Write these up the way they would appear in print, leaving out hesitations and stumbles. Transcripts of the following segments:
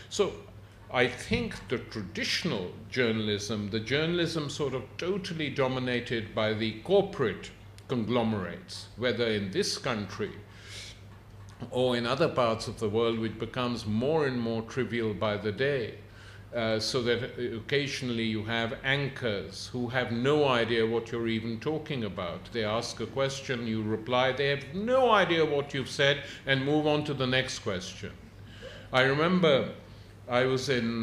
So I think the traditional journalism, the journalism sort of totally dominated by the corporate conglomerates, whether in this country or in other parts of the world, which becomes more and more trivial by the day, so that occasionally you have anchors who have no idea what you're even talking about. They ask a question, you reply, they have no idea what you've said, and move on to the next question. I remember I was in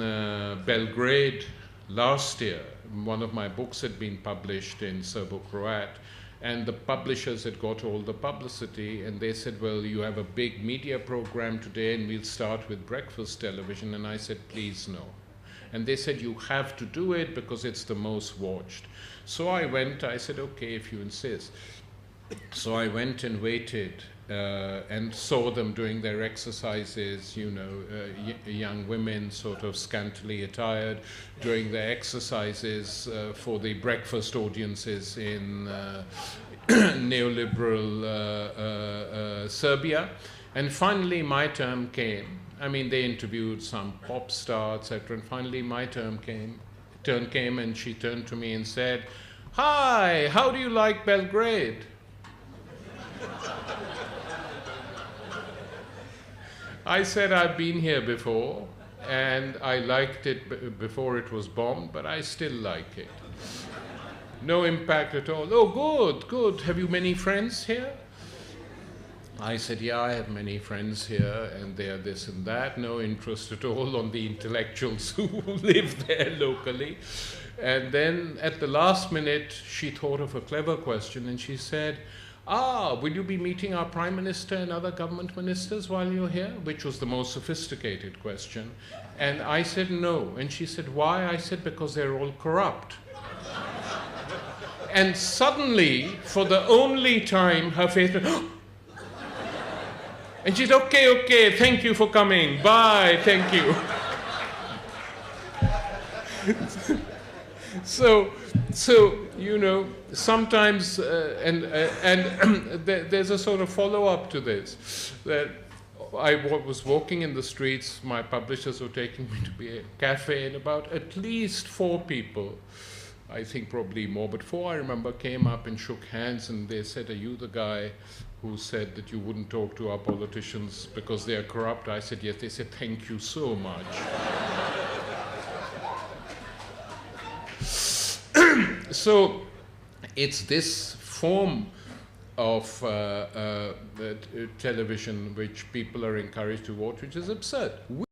Belgrade last year. One of my books had been published in Serbo-Croat, and the publishers had got all the publicity, and they said, well, you have a big media program today, and we'll start with breakfast television. And I said, please, no. And they said, you have to do it because it's the most watched. So I went, I said, okay, if you insist. So I went and waited and saw them doing their exercises, you know, young women sort of scantily attired, doing their exercises for the breakfast audiences in neoliberal Serbia. And finally my turn came. I mean, they interviewed some pop star, etc. And finally my turn came, and she turned to me and said, "Hi, how do you like Belgrade?" I said, I've been here before, and I liked it before it was bombed, but I still like it. No impact at all. Oh, good, good. Have you many friends here? I said, yeah, I have many friends here, and they are this and that. No interest at all on the intellectuals who live there locally. And then at the last minute, she thought of a clever question, and she said, will you be meeting our Prime Minister and other government ministers while you're here? Which was the most sophisticated question. And I said, no. And she said, why? I said, because they're all corrupt. And suddenly, for the only time, her face went, and she said, okay, thank you for coming. Bye, thank you. So you know, sometimes, there's a sort of follow-up to this, that I was walking in the streets, my publishers were taking me to a cafe, and about at least 4 people, I think probably more, but 4 I remember, came up and shook hands, and they said, are you the guy who said that you wouldn't talk to our politicians because they are corrupt? I said, yes. They said, thank you so much. So it's this form of television which people are encouraged to watch, which is absurd.